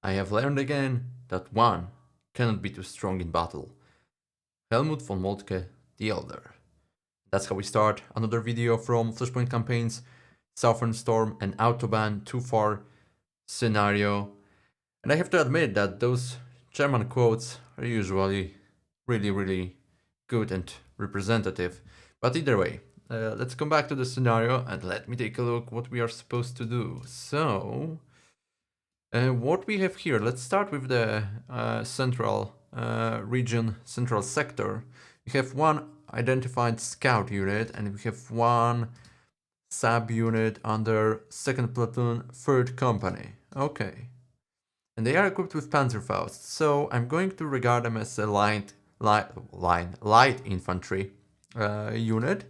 I have learned again that one cannot be too strong in battle. Helmut von Moltke the Elder. That's how we start another video from Flashpoint campaigns, Southern Storm and Autobahn Too Far scenario. And I have to admit that those German quotes are usually really good and representative. But either way, let's come back to the scenario and let me take a look what we are supposed to do. So, what we have here, let's start with the central region, central sector. We have one identified scout unit and we have one sub-unit under 2nd Platoon, 3rd Company. Okay. And they are equipped with Panzerfaust, so I'm going to regard them as a light infantry unit.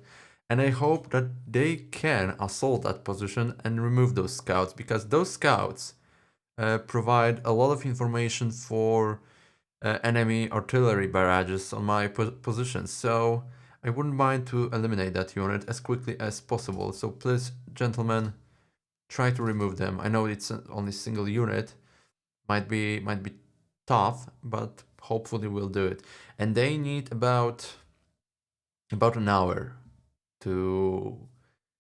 And I hope that they can assault that position and remove those scouts, because those scouts provide a lot of information for enemy artillery barrages on my position. So I wouldn't mind to eliminate that unit as quickly as possible. So please, gentlemen, try to remove them. I know it's only a single unit. Might be tough, but hopefully we'll do it. And they need about an hour to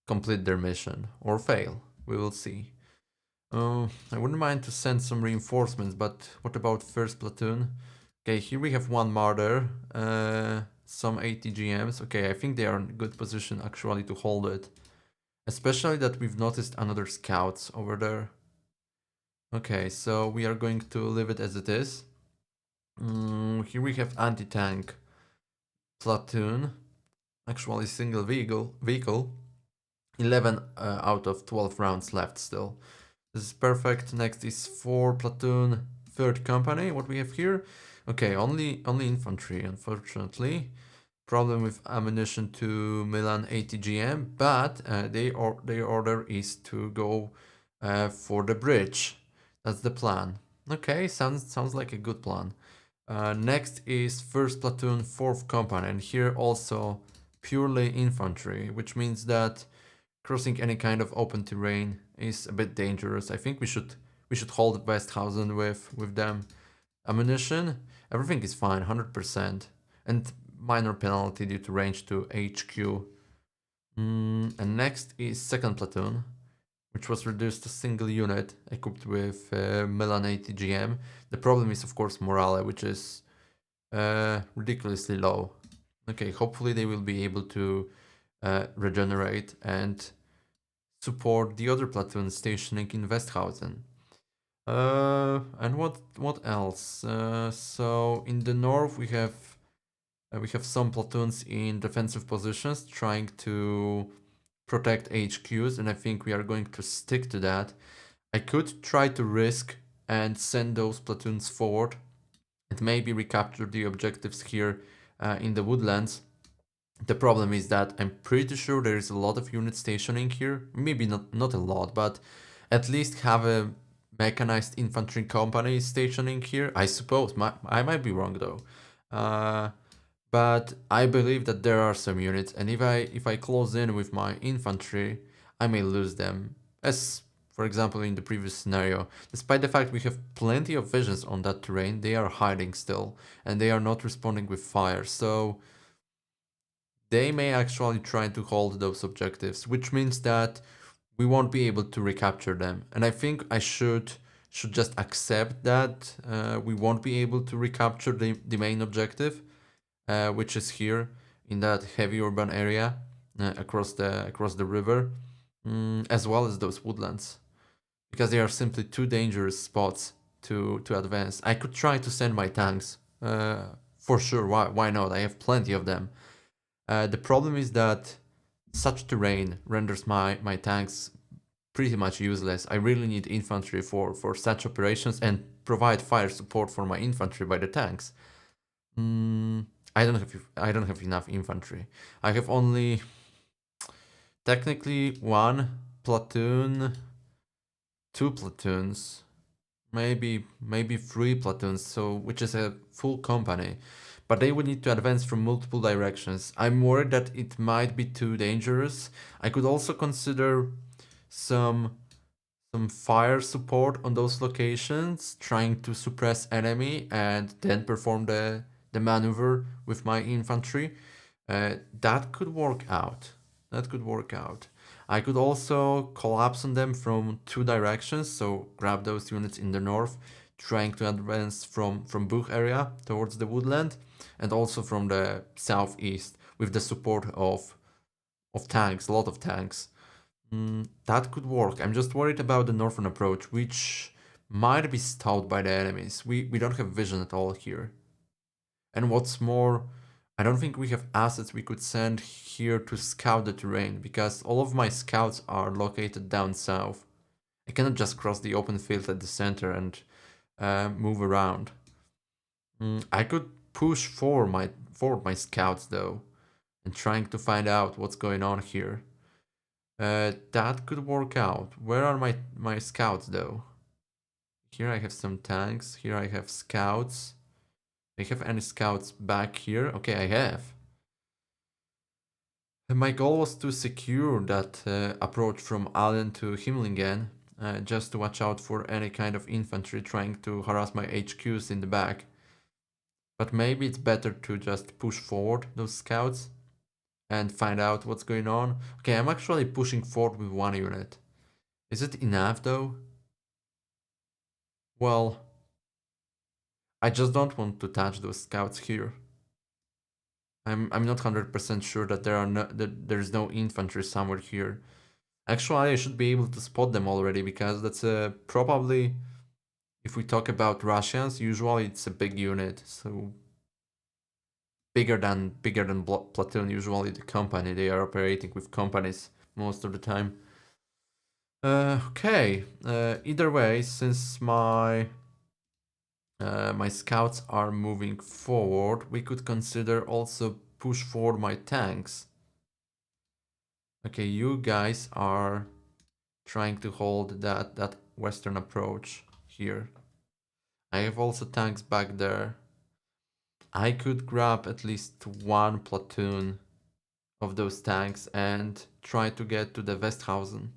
complete their mission or fail. We will see. I wouldn't mind to send some reinforcements, but what about 1st Platoon? Okay, here we have one martyr, some ATGMs. Okay, I think they are in good position actually to hold it. Especially that we've noticed another scouts over there. Okay, so we are going to leave it as it is. Here we have anti-tank platoon. Actually single vehicle. 11 out of 12 rounds left still. This is perfect. Next is 4 platoon, 3rd company. What we have here? Okay, only infantry, unfortunately. Problem with ammunition to Milan ATGM, but their order is to go for the bridge. That's the plan. Okay, sounds like a good plan. Next is 1st platoon, 4th company, and here also purely infantry, which means that crossing any kind of open terrain is a bit dangerous. I think we should hold Westhausen with them. Ammunition, everything is fine, 100%, and minor penalty due to range to HQ. And next is 2nd platoon, which was reduced to single unit equipped with Milan ATGM. The problem is, of course, morale, which is ridiculously low. Okay, hopefully they will be able to regenerate and support the other platoon stationing in Westhausen. And what else? So in the north we have some platoons in defensive positions trying to protect HQs, and I think we are going to stick to that. I could try to risk and send those platoons forward and maybe recapture the objectives here in the woodlands. The problem is that I'm pretty sure there is a lot of units stationing here. Maybe not a lot, but at least have a mechanized infantry company stationing here. I suppose. I might be wrong though. But I believe that there are some units, and if I close in with my infantry, I may lose them. As for example in the previous scenario, despite the fact we have plenty of visions on that terrain, they are hiding still, and they are not responding with fire. So they may actually try to hold those objectives, which means that we won't be able to recapture them. And I think I should just accept that we won't be able to recapture the main objective, which is here in that heavy urban area across the river, as well as those woodlands, because they are simply too dangerous spots to advance. I could try to send my tanks, for sure. Why not? I have plenty of them. The problem is that such terrain renders my tanks pretty much useless. I really need infantry for such operations and provide fire support for my infantry by the tanks. I don't have enough infantry. I have only technically 1 platoon, 2 platoons, maybe 3 platoons, so which is a full company. But they would need to advance from multiple directions. I'm worried that it might be too dangerous. I could also consider some some fire support on those locations, trying to suppress enemy and then perform the maneuver with my infantry. That could work out. That could work out. I could also collapse on them from two directions, so grab those units in the north, trying to advance from Buch area towards the woodland, and also from the southeast with the support of tanks, a lot of tanks. That could work. I'm just worried about the northern approach, which might be stalled by the enemies. We don't have vision at all here. And what's more, I don't think we have assets we could send here to scout the terrain, because all of my scouts are located down south. I cannot just cross the open field at the center and move around. I could push forward my scouts though, and trying to find out what's going on here. That could work out. Where are my scouts though? Here I have some tanks. Here I have scouts. Do I have any scouts back here? Okay, I have. And my goal was to secure that approach from Allen to Himlingen, just to watch out for any kind of infantry trying to harass my HQs in the back. But maybe it's better to just push forward those scouts and find out what's going on. Okay, I'm actually pushing forward with one unit. Is it enough though? Well, I just don't want to touch those scouts here. I'm not 100% sure that there's no infantry somewhere here. Actually, I should be able to spot them already, because that's probably, if we talk about Russians, usually it's a big unit, so bigger than platoon. Usually the company, they are operating with companies most of the time. Okay. Either way, since my scouts are moving forward, we could consider also push forward my tanks. Okay, you guys are trying to hold that western approach here. I have also tanks back there. I could grab at least one platoon of those tanks and try to get to the Westhausen.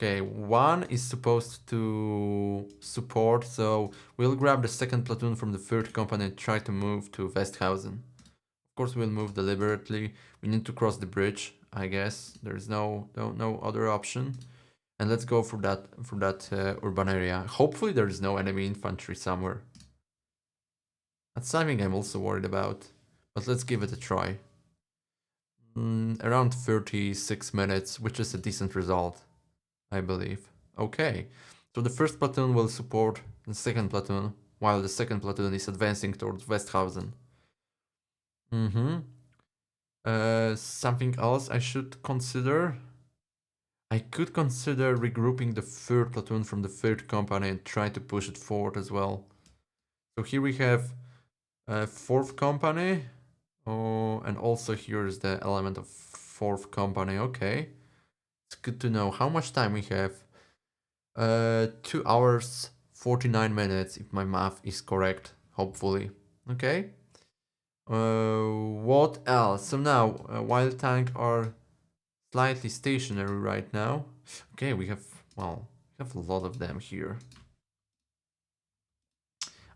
Okay, one is supposed to support, so we'll grab the second platoon from the third company and try to move to Westhausen. Of course, we'll move deliberately. We need to cross the bridge, I guess. There's no other option. And let's go for that urban area. Hopefully, there is no enemy infantry somewhere. That's something I'm also worried about. But let's give it a try. Around 36 minutes, which is a decent result, I believe. Okay, so the first platoon will support the second platoon, while the second platoon is advancing towards Westhausen. Something else I should consider? I could consider regrouping the third platoon from the third company and try to push it forward as well. So here we have fourth company. Oh, and also here's the element of fourth company. Okay, it's good to know. How much time we have? 2 hours 49 minutes, if my math is correct, hopefully. Okay. What else? So now, while tank are slightly stationary right now. Okay, we have a lot of them here.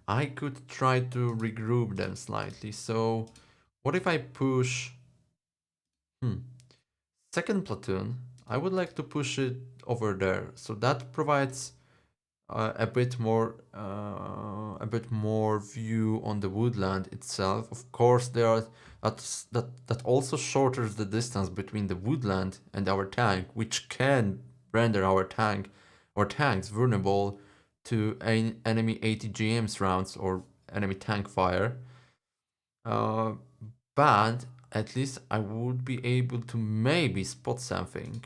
I could try to regroup them slightly. So, what if I push? Second platoon. I would like to push it over there. So that provides a bit more view on the woodland itself. Of course, that also shortens the distance between the woodland and our tank, which can render our tanks vulnerable to enemy ATGMs rounds or enemy tank fire. But at least I would be able to maybe spot something.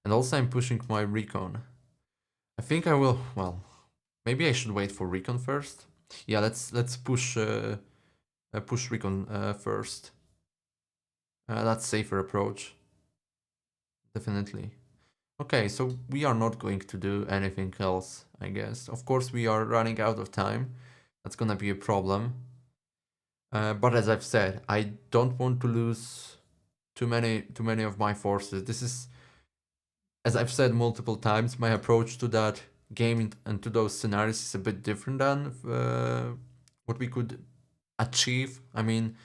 And also I'm pushing my recon. I think I will, well, maybe I should wait for recon first. Yeah, let's push recon first. That's safer approach. Definitely. Okay, so we are not going to do anything else, I guess. Of course, we are running out of time. That's gonna be a problem. But as I've said, I don't want to lose too many of my forces. This is as I've said multiple times, my approach to that game and to those scenarios is a bit different than what we could achieve. I mean,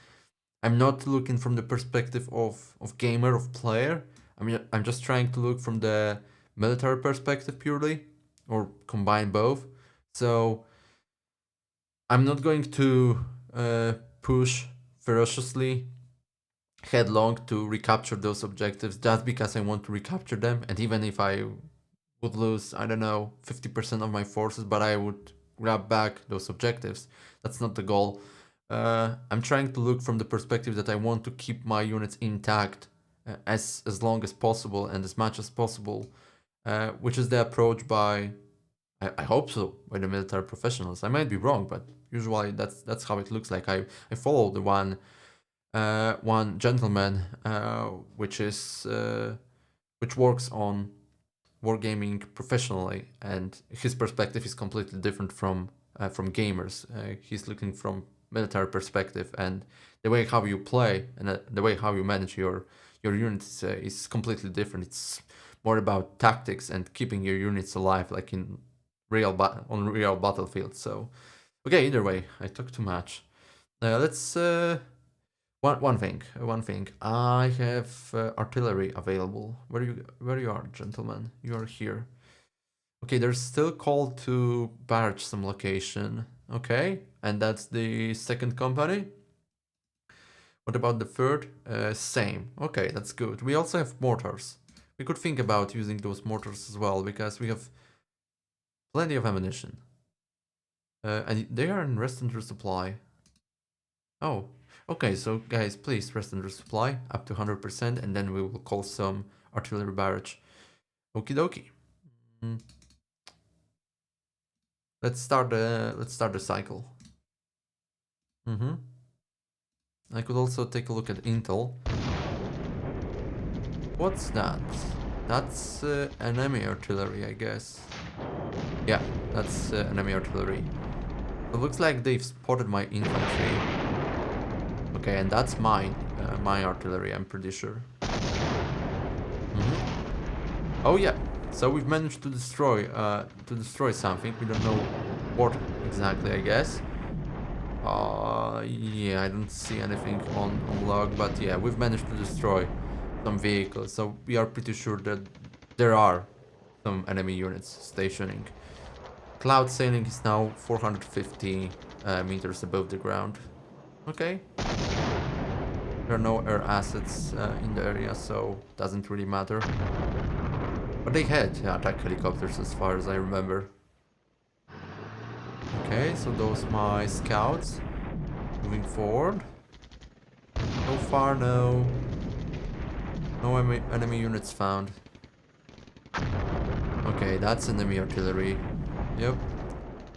I'm not looking from the perspective of gamer, of player. I mean, I'm just trying to look from the military perspective purely, or combine both. So I'm not going to push ferociously headlong to recapture those objectives just because I want to recapture them. And even if I would lose, I don't know, 50% of my forces, but I would grab back those objectives. That's not the goal. I'm trying to look from the perspective that I want to keep my units intact as long as possible and as much as possible, which is the approach by, I hope so, by the military professionals. I might be wrong, but usually that's how it looks like. I follow the one gentleman which works on wargaming professionally, and his perspective is completely different from gamers. He's looking from military perspective, and the way how you play and the way how you manage your units is completely different. It's more about tactics and keeping your units alive, like in real battlefield. So, okay, either way, I talk too much. Let's one thing. I have artillery available. Where you are, gentlemen? You are here. Okay, there's still call to barrage some location. Okay, and that's the second company. What about the third? Same. Okay, that's good. We also have mortars. We could think about using those mortars as well, because we have plenty of ammunition. And they are in rest and resupply. Oh, okay, so guys, please rest and resupply up to 100%, and then we will call some artillery barrage. Okie dokie. Let's start the cycle. I could also take a look at intel. What's that? That's enemy artillery, I guess. Yeah, that's enemy artillery. It looks like they've spotted my infantry. Okay, and that's mine, my artillery, I'm pretty sure. Oh yeah, so we've managed to destroy something. We don't know what exactly, I guess. Yeah, I don't see anything on log, but yeah, we've managed to destroy some vehicles, so we are pretty sure that there are some enemy units stationing. Cloud sailing is now 450 meters above the ground. Okay. There are no air assets in the area, so doesn't really matter. But they had attack helicopters as far as I remember. Okay, so those my scouts. Moving forward. So far, no enemy units found. Okay, that's enemy artillery. Yep.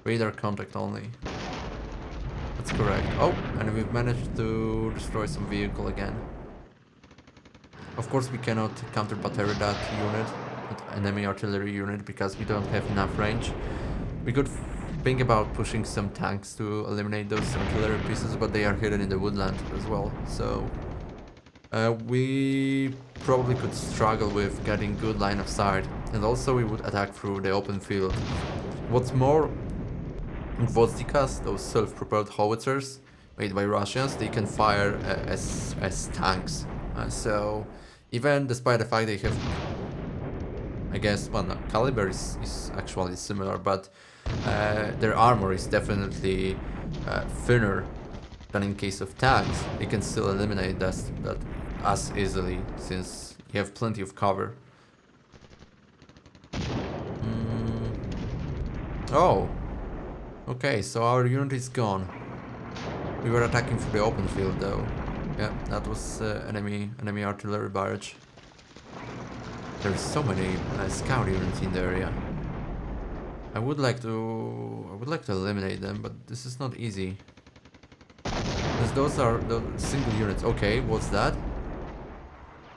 Radar contact only. That's correct. Oh, and we've managed to destroy some vehicle again. Of course, we cannot counter-battery that unit, that enemy artillery unit, because we don't have enough range. We could think about pushing some tanks to eliminate those artillery pieces, but they are hidden in the woodland as well. So we probably could struggle with getting good line of sight, and also we would attack through the open field. What's more, Gvozdikas, those self-propelled howitzers made by Russians, they can fire as tanks. So even despite the fact they have, I guess, well, no, caliber is actually similar, but their armor is definitely thinner than in case of tanks. They can still eliminate that as easily, since you have plenty of cover. Oh, okay, so our unit is gone. We were attacking through the open field though. Yeah, that was enemy artillery barrage. There's so many scout units in the area. I would like to eliminate them, but this is not easy. Because those are the single units. Okay, what's that?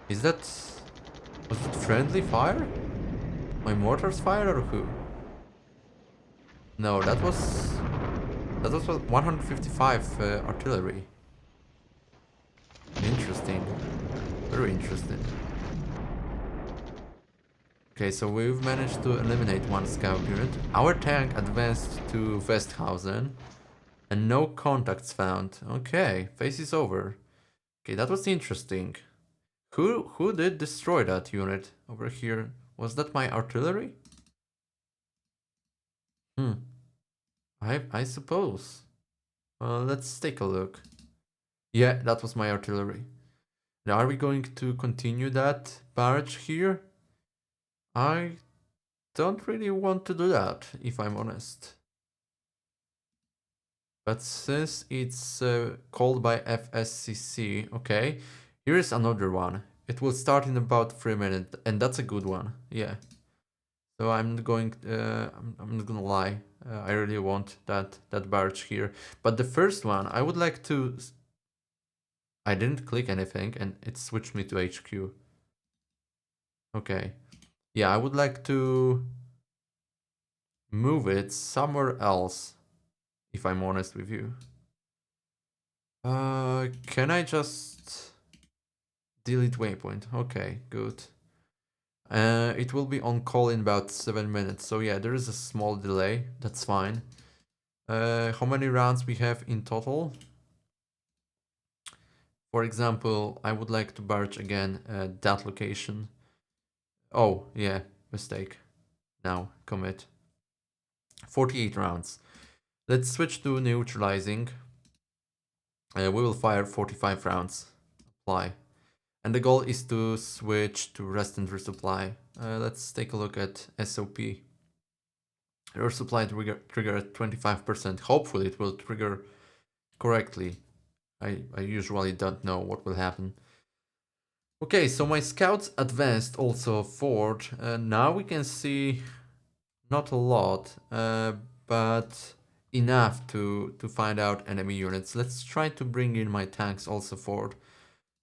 Was it friendly fire? My mortars fire or who? No, that was 155 artillery. Interesting. Very interesting. Okay, so we've managed to eliminate one scout unit. Our tank advanced to Westhausen. And no contacts found. Okay, phase is over. Okay, that was interesting. Who did destroy that unit over here? Was that my artillery? Hmm. I suppose. Let's take a look. Yeah, that was my artillery. Now, are we going to continue that barrage here? I don't really want to do that, if I'm honest. But since it's called by FSCC, okay, here is another one. It will start in about 3 minutes, and that's a good one. Yeah. So I'm not going. I'm not gonna lie. I really want that barrage here. But the first one, I would like to. I didn't click anything, and it switched me to HQ. Okay. Yeah, I would like to move it somewhere else. If I'm honest with you. Can I just delete waypoint? Okay, good. It will be on call in about 7 minutes. So yeah, there is a small delay. That's fine. How many rounds we have in total? For example, I would like to barge again at that location. Oh, yeah, mistake. Now, commit. 48 rounds. Let's switch to neutralizing. We will fire 45 rounds. Apply. And the goal is to switch to rest and resupply. Let's take a look at SOP. Resupply trigger at 25%. Hopefully it will trigger correctly. I usually don't know what will happen. Okay, so my scouts advanced also forward. Now we can see not a lot, but enough to find out enemy units. Let's try to bring in my tanks also forward.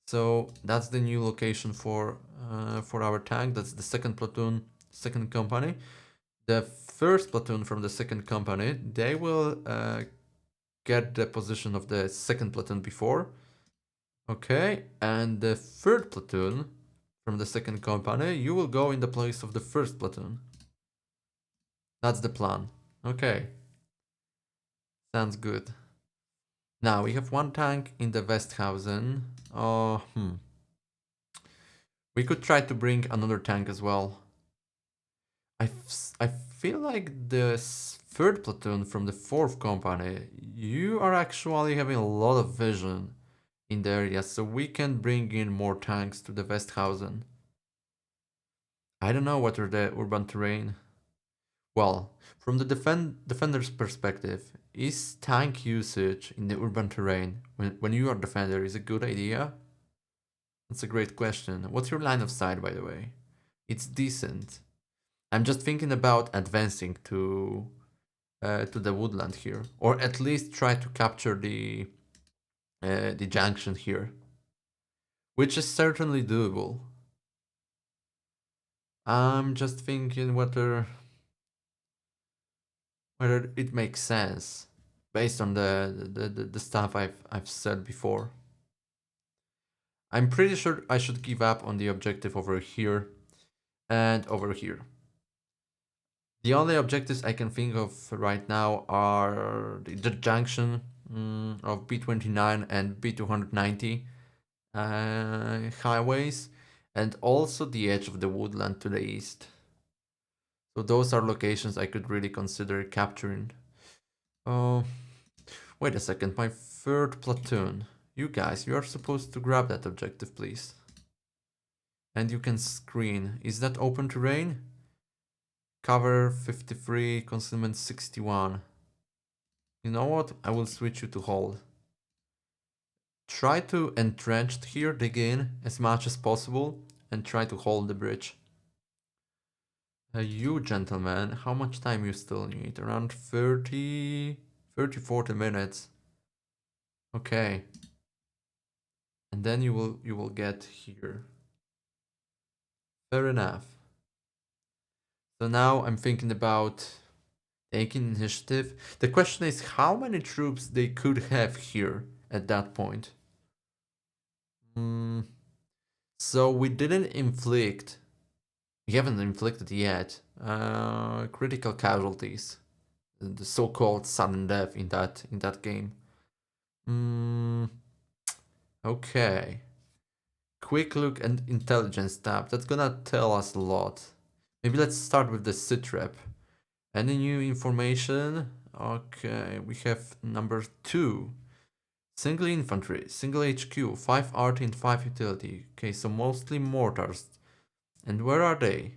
So that's the new location for our tank. That's the second platoon, second company. The first platoon from the second company, they will get the position of the second platoon before. Okay, and the third platoon from the second company, you will go in the place of the first platoon. That's the plan. Okay. Sounds good. Now we have one tank in the Westhausen. We could try to bring another tank as well. I feel like the third platoon from the fourth company, you are actually having a lot of vision in the area, so we can bring in more tanks to the Westhausen. I don't know what are the urban terrain. Well, from the defender's perspective, is tank usage in the urban terrain when you are defender is a good idea? That's a great question. What's your line of sight, by the way? It's decent. I'm just thinking about advancing to the woodland here, or at least try to capture the junction here, which is certainly doable. I'm just thinking whether it makes sense based on the stuff I've said before. I'm pretty sure I should give up on the objective over here and over here. The only objectives I can think of right now are the junction of B29 and B290 highways, and also the edge of the woodland to the east. So those are locations I could really consider capturing. Wait a second, my third platoon. You guys, you are supposed to grab that objective, please. And you can screen. Is that open terrain? Cover 53, concealment 61. You know what? I will switch you to hold. Try to entrench here, dig in as much as possible, and try to hold the bridge. You gentlemen, how much time you still need? Around 30, 40 minutes. Okay. And then you will get here. Fair enough. So now I'm thinking about taking initiative. The question is how many troops they could have here at that point. So we didn't inflict We haven't inflicted yet critical casualties, the so-called sudden death in that game. Mm, okay. Quick look and intelligence tab. That's gonna tell us a lot. Maybe let's start with the sitrep. Any new information? Okay, we have number 2. Single infantry, single HQ, 5 art and 5 utility. Okay, so mostly mortars. And where are they?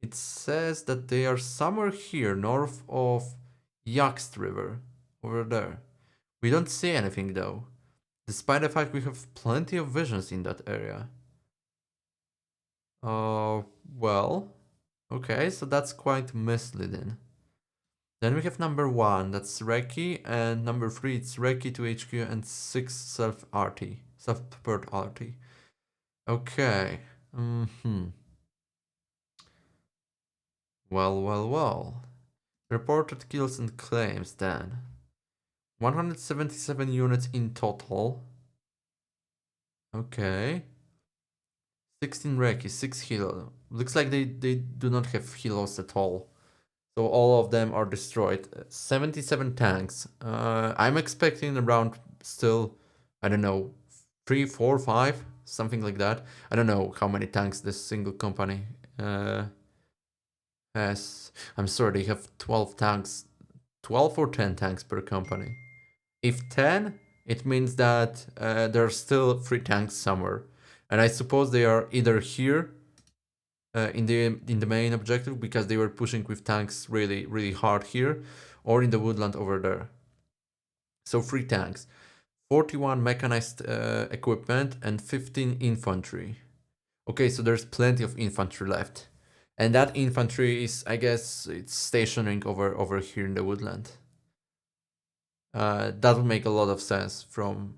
It says that they are somewhere here, north of Yaxt River. Over there. We don't see anything though. Despite the fact we have plenty of visions in that area. Well, okay, so that's quite misleading. Then we have number 1, that's Reki, and number 3, it's Reki to HQ and 6 self-RT, self-prepared RT. Okay. Well. Reported kills and claims then. 177 units in total. Okay. 16 Reki, 6 Hilo. Looks like they do not have Hilos at all. So all of them are destroyed. 77 tanks. I'm expecting around still, I don't know, 3, 4, 5, something like that. I don't know how many tanks this single company has. I'm sorry, they have 12 tanks. 12 or 10 tanks per company. If 10, it means that there are still 3 tanks somewhere. And I suppose they are either here in the main objective because they were pushing with tanks really hard here, or in the woodland over there. So 3 tanks, 41 mechanized equipment, and 15 infantry. Okay, so there's plenty of infantry left, and that infantry is, I guess, it's stationing over here in the woodland. That would make a lot of sense from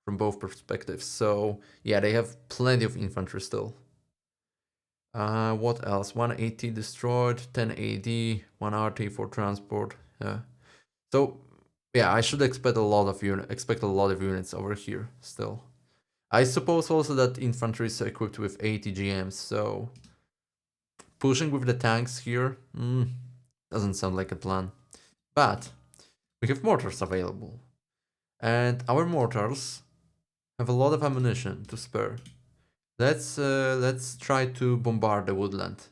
both perspectives. So yeah, they have plenty of infantry still. What else? 180 destroyed, 10 AD, 1 RT for transport. So yeah, I should expect a lot of units over here still. I suppose also that infantry is equipped with 80 GMs, so pushing with the tanks here doesn't sound like a plan. But we have mortars available, and our mortars have a lot of ammunition to spare. Let's try to bombard the woodland.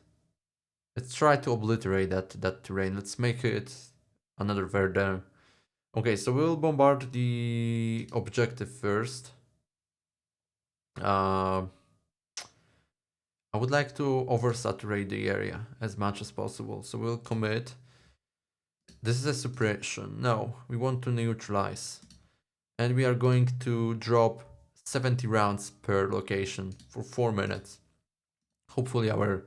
Let's try to obliterate that terrain. Let's make it another Verdun. Okay, so we'll bombard the objective first. I would like to oversaturate the area as much as possible. So we'll commit. This is a suppression. No, we want to neutralize. And we are going to drop 70 rounds per location for 4 minutes. Hopefully our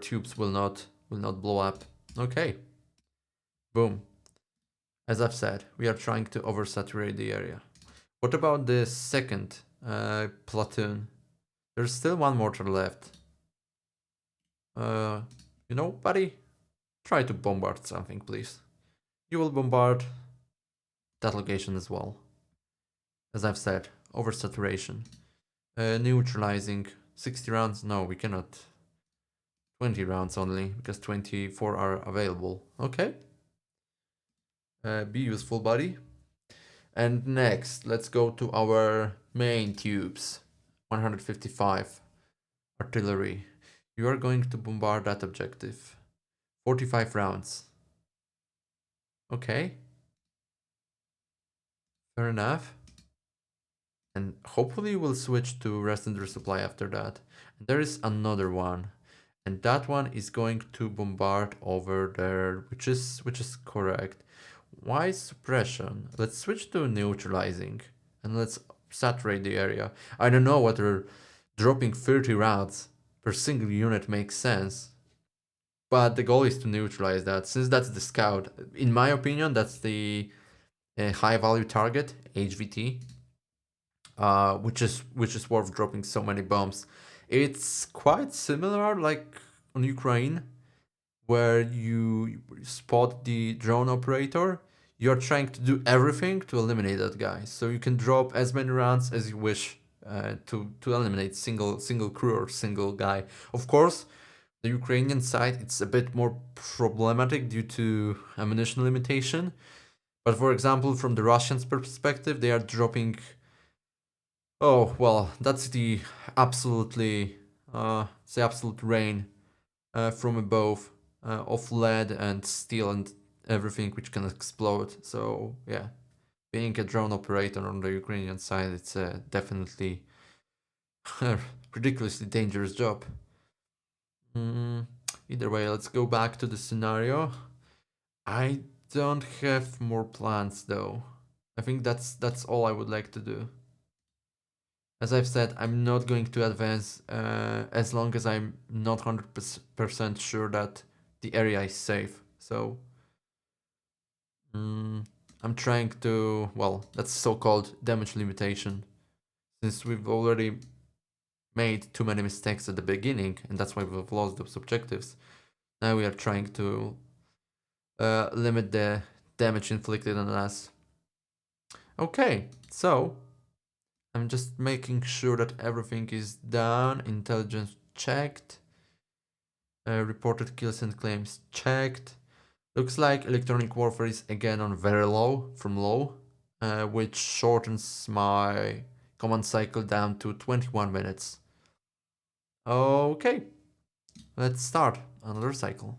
tubes will not blow up. Okay. Boom. As I've said, we are trying to oversaturate the area. What about the second platoon? There's still 1 mortar left. You know, buddy, try to bombard something, please. You will bombard that location as well. As I've said, oversaturation. Neutralizing 60 rounds. No, we cannot. 20 rounds only, because 24 are available. Okay. Be useful, buddy. And next, let's go to our main tubes. 155 artillery. You are going to bombard that objective. 45 rounds. Okay. Fair enough. And hopefully we'll switch to rest and resupply after that. And there is another one. And that one is going to bombard over there, which is correct. Why suppression? Let's switch to neutralizing and let's saturate the area. I don't know whether dropping 30 rounds per single unit makes sense, but the goal is to neutralize that, since that's the scout. In my opinion, that's the high value target, HVT, which is worth dropping so many bombs. It's quite similar like on Ukraine, where you spot the drone operator. You're trying to do everything to eliminate that guy, so you can drop as many rounds as you wish to eliminate single crew or single guy. Of course, The Ukrainian side, it's a bit more problematic due to ammunition limitation. But for example, from the Russians' perspective, they are dropping. Oh well, that's absolutely the absolute rain from above of lead and steel and everything which can explode. So yeah, being a drone operator on the Ukrainian side, it's definitely a ridiculously dangerous job. Mm, either way, let's go back to the scenario. I don't have more plans though. I think that's all I would like to do. As I've said, I'm not going to advance as long as I'm not 100% sure that the area is safe. So I'm trying to, well, that's so-called damage limitation. Since we've already made too many mistakes at the beginning, and that's why we've lost those objectives, now we are trying to limit the damage inflicted on us. Okay, so I'm just making sure that everything is done. Intelligence checked. Reported kills and claims checked. Looks like electronic warfare is again on very low, from low, which shortens my command cycle down to 21 minutes. Okay, let's start another cycle.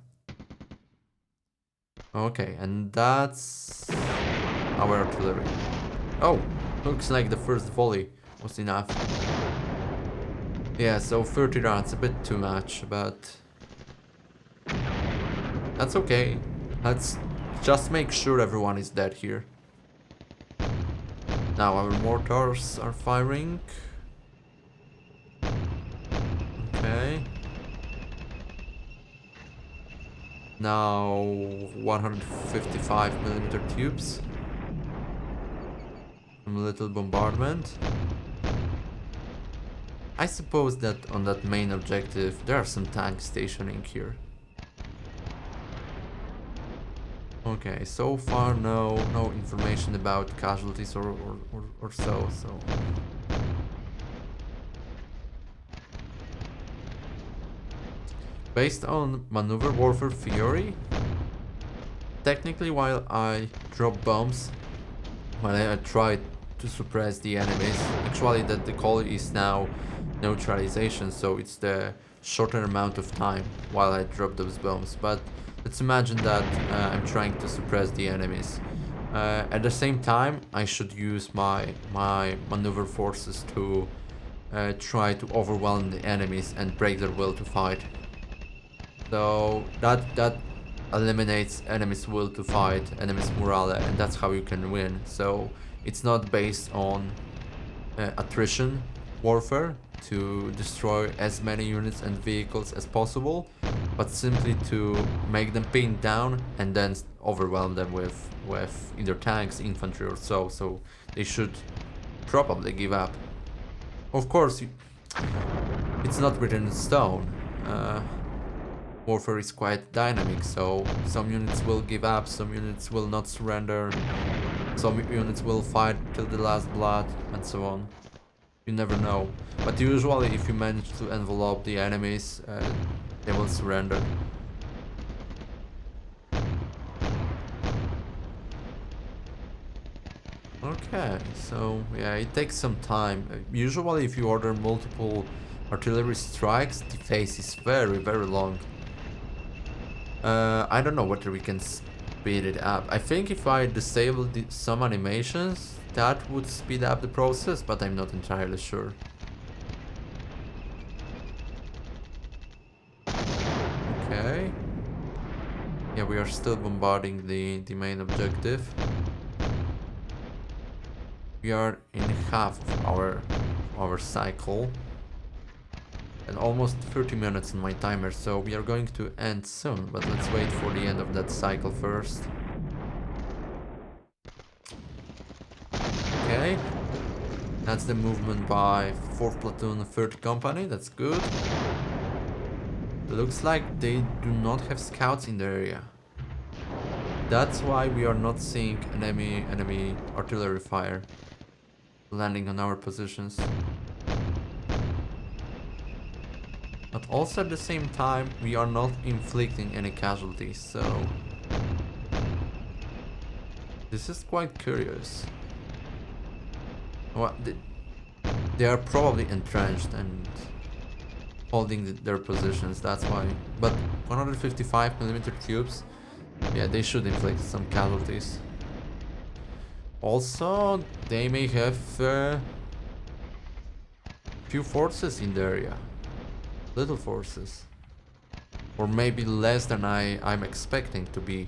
Okay, and that's our artillery. Oh, looks like the first volley was enough. Yeah, so 30 rounds, a bit too much, but that's okay. Let's just make sure everyone is dead here. Now our mortars are firing. Okay. Now 155mm tubes. Some little bombardment. I suppose that on that main objective there are some tanks stationing here. Okay, so far no information about casualties or so. Based on maneuver warfare theory, technically while I drop bombs, when I try to suppress the enemies, actually that the call is now neutralization, so it's the shorter amount of time while I drop those bombs. But let's imagine that I'm trying to suppress the enemies. At the same time, I should use my maneuver forces to try to overwhelm the enemies and break their will to fight. So that eliminates enemies' will to fight, enemies' morale, and that's how you can win. So it's not based on attrition warfare to destroy as many units and vehicles as possible, but simply to make them pinned down and then overwhelm them with either tanks, infantry or so. So they should probably give up. Of course, it's not written in stone. Warfare is quite dynamic, so some units will give up, some units will not surrender, some units will fight till the last blood, and so on. You never know. But usually if you manage to envelop the enemies, they will surrender. Okay, so yeah, it takes some time. Usually if you order multiple artillery strikes, the phase is very long. I don't know whether we can speed it up. I think if I disable some animations, that would speed up the process, but I'm not entirely sure. Okay. Yeah, we are still bombarding the main objective. We are in half of our cycle. And almost 30 minutes on my timer, so we are going to end soon, but let's wait for the end of that cycle first. Okay, that's the movement by 4th Platoon 3rd Company, that's good. It looks like they do not have scouts in the area. That's why we are not seeing enemy artillery fire landing on our positions. But But also at the same time, we are not inflicting any casualties, so this is quite curious. Well, they are probably entrenched and holding their positions, that's why. But 155mm cubes, yeah, they should inflict some casualties. Also, they may have few forces in the area. Little forces. Or maybe less than I'm expecting to be.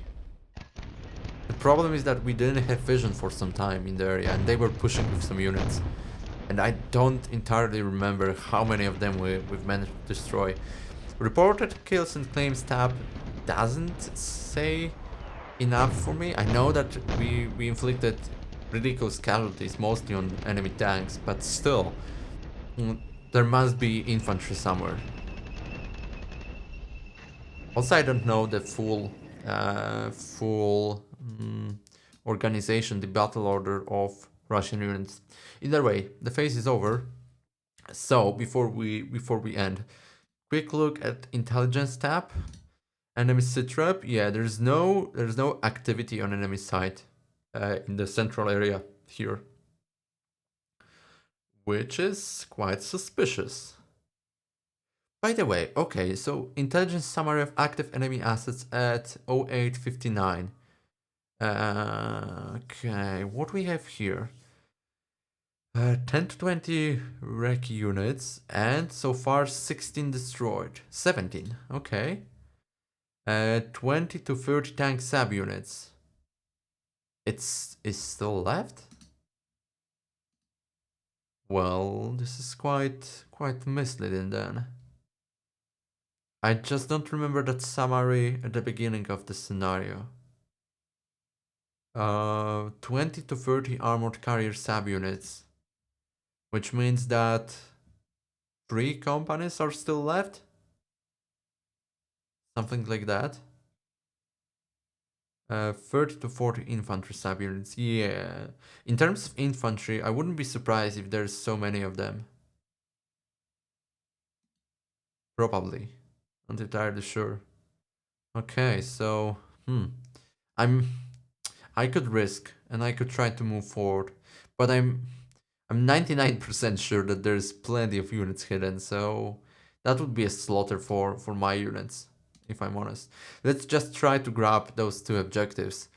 The problem is that we didn't have vision for some time in the area and they were pushing with some units. And I don't entirely remember how many of them we've managed to destroy. Reported kills and claims tab doesn't say enough for me. I know that we inflicted ridiculous casualties mostly on enemy tanks, but still, there must be infantry somewhere. Also, I don't know the full organization, the battle order of Russian units. Either way, the phase is over. So before we end, quick look at intelligence tab. Enemy sitrep. Yeah, there's no activity on enemy side in the central area here, which is quite suspicious. By the way, okay, so intelligence summary of active enemy assets at 0859. Okay, what we have here? 10 to 20 wreck units, and so far 16 destroyed. 17, okay. 20 to 30 tank sub units. It's still left? Well, this is quite misleading then. I just don't remember that summary at the beginning of the scenario. 20 to 30 armored carrier subunits, which means that 3 companies are still left? Something like that. 30 to 40 infantry subunits. Yeah. In terms of infantry, I wouldn't be surprised if there's so many of them. Probably. Not entirely sure. Okay, so I could risk and I could try to move forward, but I'm 99% sure that there's plenty of units hidden, so that would be a slaughter for my units, if I'm honest. Let's just try to grab those 2 objectives,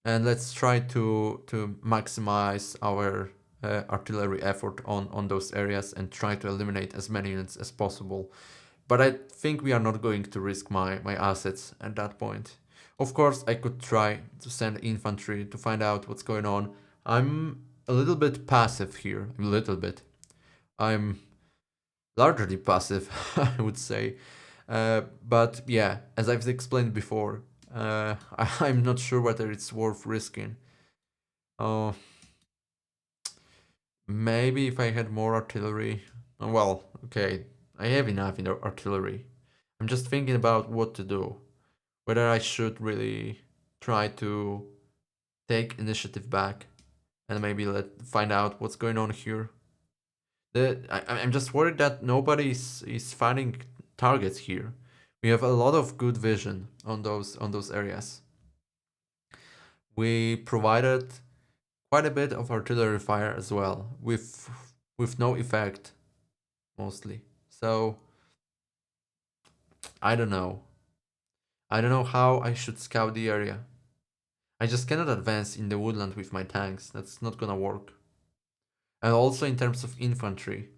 and let's try to maximize our artillery effort on those areas and try to eliminate as many units as possible. But I think we are not going to risk my assets at that point. Of course, I could try to send infantry to find out what's going on. I'm a little bit passive here. A little bit. I'm largely passive, I would say. But yeah, as I've explained before, I'm not sure whether it's worth risking. Maybe if I had more artillery. Well, okay, I have enough in artillery. I'm just thinking about what to do. Whether I should really try to take initiative back and maybe find out what's going on here. I'm just worried that nobody is finding targets here. We have a lot of good vision on those areas. We provided quite a bit of artillery fire as well, with no effect, mostly. So I don't know. I don't know how I should scout the area. I just cannot advance in the woodland with my tanks. That's not gonna work. And also in terms of infantry,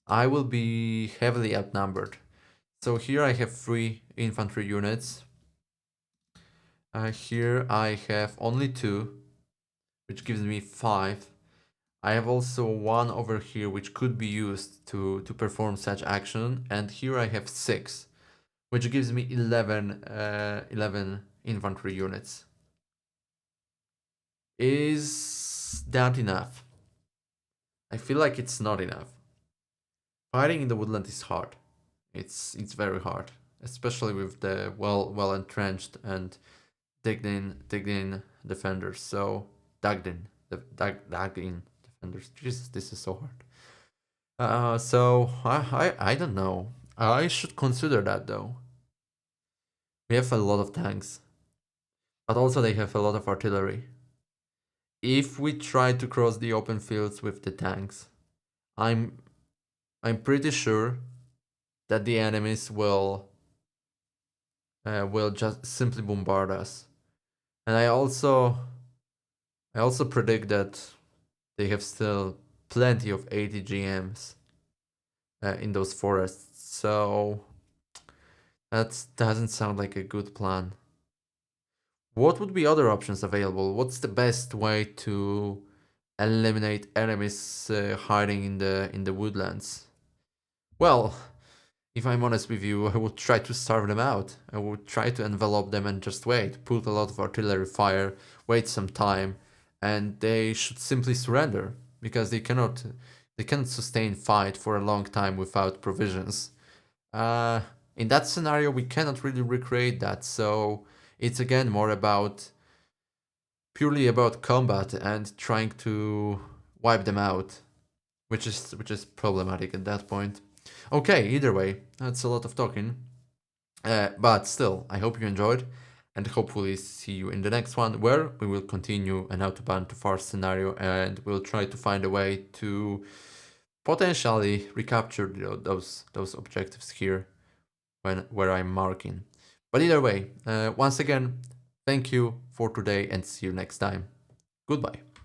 I will be heavily outnumbered. So here I have 3 infantry units. Here I have only 2, which gives me 5. I have also 1 over here which could be used to perform such action, and here I have 6, which gives me 11 infantry units. Is that enough? I feel like it's not enough. Fighting in the woodland is hard. It's very hard, especially with the well entrenched and digged in defenders. So dug in defenders. Jesus, this is so hard. So I don't know. I should consider that though. We have a lot of tanks, but also they have a lot of artillery. If we try to cross the open fields with the tanks, I'm I'm pretty sure that the enemies will just simply bombard us. And I also predict that they have still plenty of ATGMs in those forests. So that doesn't sound like a good plan. What would be other options available? What's the best way to eliminate enemies hiding in the woodlands? Well, if I'm honest with you, I would try to starve them out. I would try to envelop them and just wait, put a lot of artillery fire, wait some time, and they should simply surrender because they cannot sustain fight for a long time without provisions. Uh, in that scenario, we cannot really recreate that, so it's again more about purely about combat and trying to wipe them out, which is problematic at that point. Okay, either way, that's a lot of talking. But still, I hope you enjoyed, and hopefully see you in the next one, where we will continue an Autobahn to Far scenario, and we'll try to find a way to potentially recapture those objectives here where I'm marking. But either way, once again, thank you for today, and see you next time. Goodbye.